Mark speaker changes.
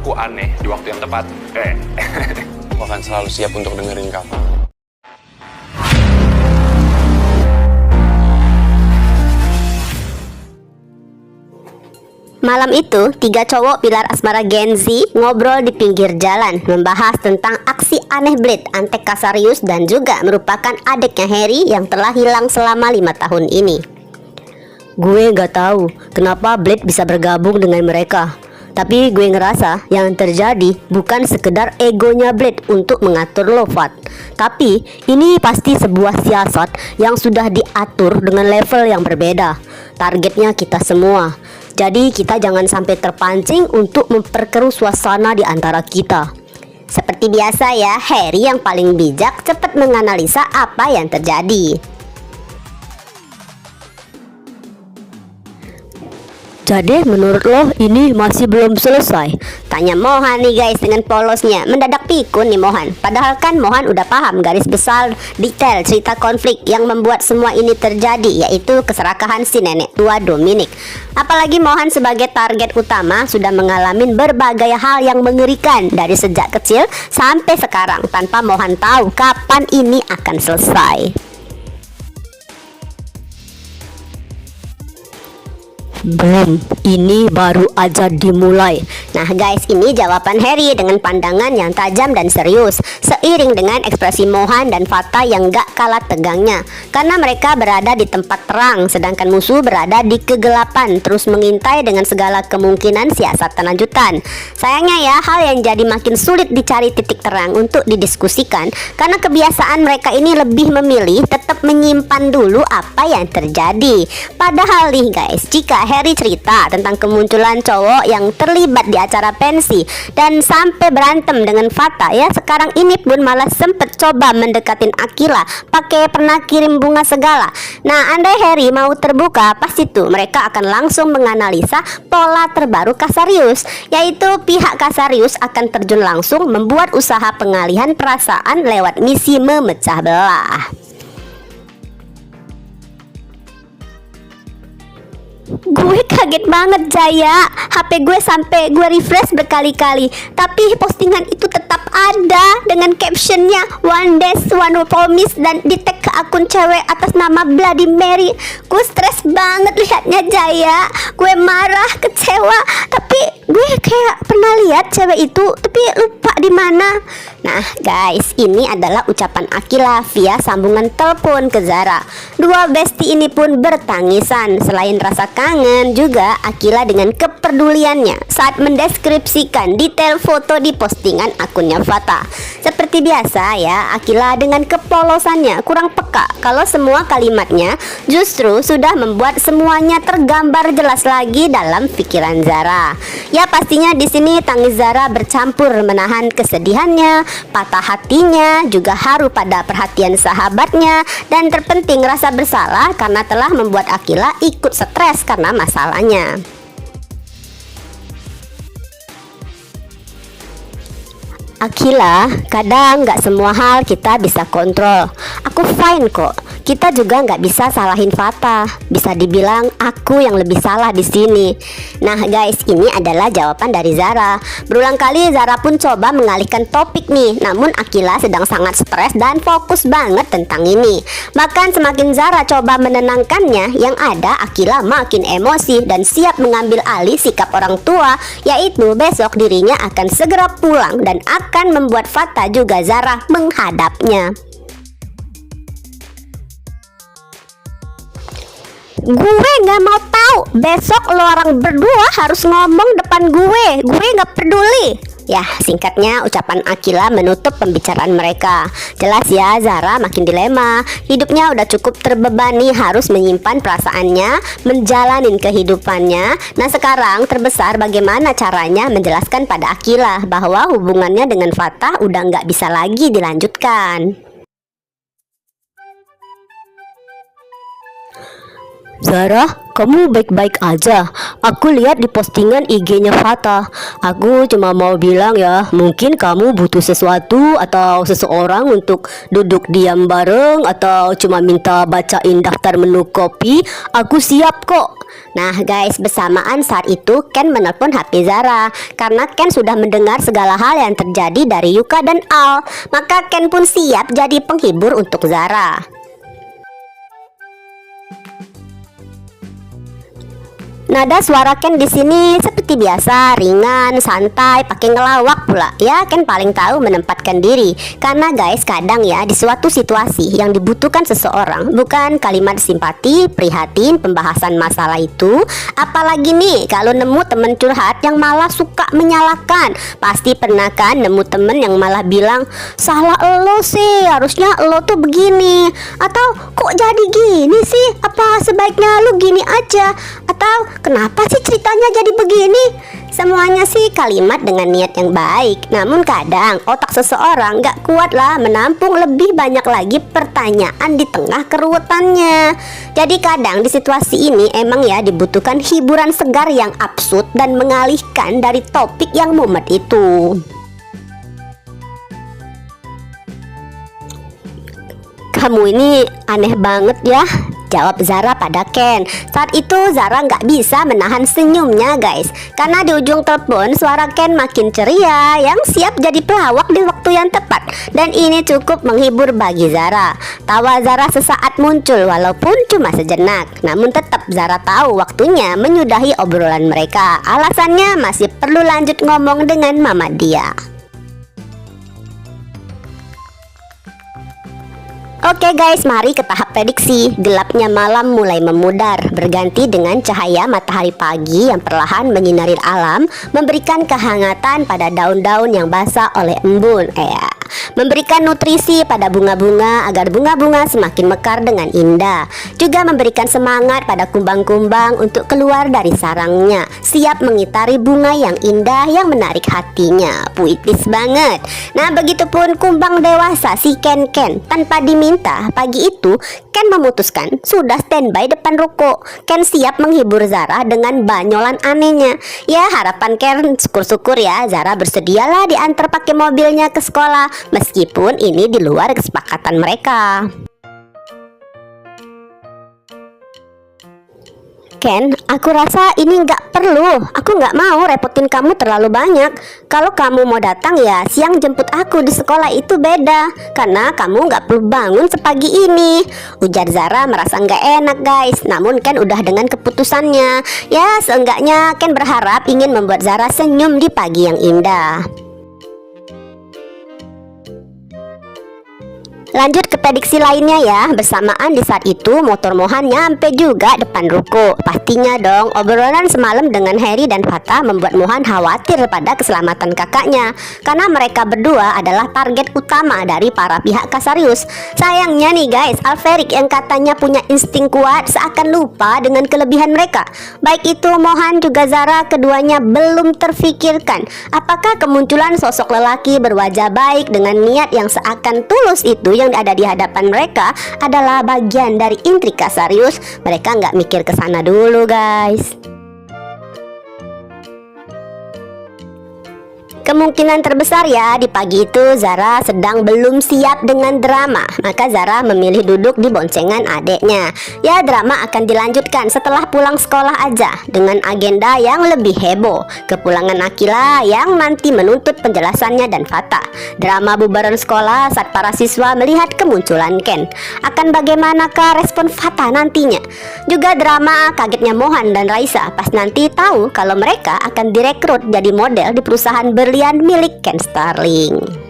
Speaker 1: aku aneh di waktu yang tepat.
Speaker 2: Aku akan selalu siap untuk dengerin kamu.
Speaker 3: Malam itu, 3 cowok pilar asmara Gen Z ngobrol di pinggir jalan, membahas tentang aksi aneh Blade, Antek Casarius, dan juga merupakan adiknya Harry yang telah hilang selama 5 tahun ini. Gue gak tahu kenapa Blade bisa bergabung dengan mereka, tapi gue ngerasa yang terjadi bukan sekedar egonya Blade untuk mengatur Lovat, tapi ini pasti sebuah siasat yang sudah diatur dengan level yang berbeda. Targetnya kita semua. Jadi kita jangan sampai terpancing untuk memperkeruh suasana di antara kita. Seperti biasa ya, Harry yang paling bijak cepat menganalisa apa yang terjadi. Jadi menurut lo ini masih belum selesai? Tanya Mohan nih guys dengan polosnya. Mendadak pikun nih Mohan. Padahal kan Mohan udah paham garis besar detail cerita konflik yang membuat semua ini terjadi, yaitu keserakahan si nenek tua Dominic. Apalagi Mohan sebagai target utama sudah mengalami berbagai hal yang mengerikan dari sejak kecil sampai sekarang tanpa Mohan tahu kapan ini akan selesai. Belum, ini baru aja dimulai. Nah guys, ini jawaban Harry dengan pandangan yang tajam dan serius, seiring dengan ekspresi Mohan dan Fata yang gak kalah tegangnya. Karena mereka berada di tempat terang, sedangkan musuh berada di kegelapan, terus mengintai dengan segala kemungkinan siasatan lanjutan. Sayangnya ya, hal yang jadi makin sulit dicari titik terang untuk didiskusikan, karena kebiasaan mereka ini lebih memilih tetap menyimpan dulu apa yang terjadi. Padahal nih guys, jika Harry cerita tentang kemunculan cowok yang terlibat di acara pensi dan sampai berantem dengan Fata ya, sekarang ini pun malah sempet coba mendekatin Akila pakai pernah kirim bunga segala. Nah andai Harry mau terbuka, pasti tuh mereka akan langsung menganalisa pola terbaru Casarius, yaitu pihak Casarius akan terjun langsung membuat usaha pengalihan perasaan lewat misi memecah belah. Gue kaget banget Jaya, HP gue sampai gue refresh berkali-kali, tapi postingan itu tetap ada dengan captionnya one dash one promise dan di tag ke akun cewek atas nama Bloody Mary. Gue stres banget lihatnya Jaya, gue marah, kecewa, tapi gue kayak pernah lihat cewek itu tapi lupa di mana. Nah guys, ini adalah ucapan Akila via sambungan telepon ke Zara. Dua bestie ini pun bertangisan. Selain rasa kangen, juga Akila dengan kepeduliannya saat mendeskripsikan detail foto di postingan akunnya Fata. Seperti biasa ya, Akila dengan kepolosannya kurang peka kalau semua kalimatnya justru sudah membuat semuanya tergambar jelas lagi dalam pikiran Zara. Ya pastinya di sini tangis Zara bercampur menahan kesedihannya, patah hatinya, juga haru pada perhatian sahabatnya, dan terpenting rasa bersalah karena telah membuat Akila ikut stres karena masalahnya. Akila, kadang gak semua hal kita bisa kontrol. Aku fine kok. Kita juga nggak bisa salahin Fata. Bisa dibilang aku yang lebih salah di sini. Nah guys, ini adalah jawaban dari Zara. Berulang kali Zara pun coba mengalihkan topik nih, namun Akila sedang sangat stres dan fokus banget tentang ini. Bahkan semakin Zara coba menenangkannya, yang ada Akila makin emosi dan siap mengambil alih sikap orang tua, yaitu besok dirinya akan segera pulang dan akan membuat Fata juga Zara menghadapnya. Gue gak mau tahu. Besok lo orang berdua harus ngomong depan gue gak peduli. Ya, singkatnya ucapan Akila menutup pembicaraan mereka. Jelas ya, Zara makin dilema. Hidupnya udah cukup terbebani, harus menyimpan perasaannya, menjalanin kehidupannya. Nah sekarang terbesar bagaimana caranya menjelaskan pada Akila bahwa hubungannya dengan Fata udah gak bisa lagi dilanjutkan. Zara, kamu baik-baik aja. Aku lihat di postingan IG-nya Fata. Aku cuma mau bilang ya, mungkin kamu butuh sesuatu atau seseorang untuk duduk diam bareng, atau cuma minta bacain daftar menu kopi. Aku siap kok. Nah guys, bersamaan saat itu Ken menelpon HP Zara karena Ken sudah mendengar segala hal yang terjadi dari Yuka dan Al. Maka Ken pun siap jadi penghibur untuk Zara. Nada suara Ken di sini seperti biasa, ringan, santai, pakai ngelawak pula. Ya, Ken paling tahu menempatkan diri. Karena guys, kadang ya di suatu situasi yang dibutuhkan seseorang bukan kalimat simpati, prihatin, pembahasan masalah itu. Apalagi nih kalau nemu temen curhat yang malah suka menyalahkan. Pasti pernah kan nemu temen yang malah bilang, salah lo sih, harusnya lo tuh begini. Atau kok jadi gini sih? Apa sebaiknya lu gini aja? Atau kenapa sih ceritanya jadi begini? Semuanya sih kalimat dengan niat yang baik. Namun kadang otak seseorang gak kuat lah menampung lebih banyak lagi pertanyaan di tengah keruwetannya. Jadi kadang di situasi ini emang ya dibutuhkan hiburan segar yang absurd dan mengalihkan dari topik yang mumet itu. Kamu ini aneh banget ya, jawab Zara pada Ken. Saat itu Zara nggak bisa menahan senyumnya guys, karena di ujung telepon suara Ken makin ceria yang siap jadi pelawak di waktu yang tepat. Dan ini cukup menghibur bagi Zara. Tawa Zara sesaat muncul walaupun cuma sejenak. Namun tetap Zara tahu waktunya menyudahi obrolan mereka. Alasannya masih perlu lanjut ngomong dengan mama dia. Oke guys, mari ke tahap prediksi. Gelapnya malam mulai memudar, berganti dengan cahaya matahari pagi yang perlahan menyinari alam, memberikan kehangatan pada daun-daun yang basah oleh embun. Memberikan nutrisi pada bunga-bunga agar bunga-bunga semakin mekar dengan indah. Juga memberikan semangat pada kumbang-kumbang untuk keluar dari sarangnya, siap mengitari bunga yang indah yang menarik hatinya. Puitis banget. Nah, begitupun kumbang dewasa si Ken. Tanpa diminta, pagi itu Ken memutuskan sudah standby depan ruko. Ken siap menghibur Zara dengan banyolan anehnya. Ya, harapan Ken syukur-syukur ya Zara bersedialah diantar pakai mobilnya ke sekolah, meskipun ini di luar kesepakatan mereka. Ken, aku rasa ini nggak perlu. Aku nggak mau repotin kamu terlalu banyak. Kalau kamu mau datang ya siang jemput aku di sekolah itu beda. Karena kamu nggak perlu bangun sepagi ini, ujar Zara merasa nggak enak guys. Namun Ken udah dengan keputusannya. Ya seenggaknya Ken berharap ingin membuat Zara senyum di pagi yang indah. Lanjut ke prediksi lainnya ya. Bersamaan di saat itu motor Mohan nyampe juga depan ruko. Pastinya dong obrolan semalam dengan Harry dan Fatah membuat Mohan khawatir pada keselamatan kakaknya, karena mereka berdua adalah target utama dari para pihak Casarius. Sayangnya nih guys, Alferic yang katanya punya insting kuat seakan lupa dengan kelebihan mereka. Baik itu Mohan juga Zara, keduanya belum terfikirkan apakah kemunculan sosok lelaki berwajah baik dengan niat yang seakan tulus itu yang ada di hadapan mereka adalah bagian dari intrik Casarius. Mereka nggak mikir ke sana dulu guys. Kemungkinan terbesar ya di pagi itu Zara sedang belum siap dengan drama. Maka Zara memilih duduk di boncengan adeknya. Ya, drama akan dilanjutkan setelah pulang sekolah aja dengan agenda yang lebih heboh. Kepulangan Akila yang nanti menuntut penjelasannya dan Fatah. Drama bubaran sekolah saat para siswa melihat kemunculan Ken. Akan bagaimanakah respon Fatah nantinya? Juga drama kagetnya Mohan dan Raisa pas nanti tahu kalau mereka akan direkrut jadi model di perusahaan berlian milik Ken Starling.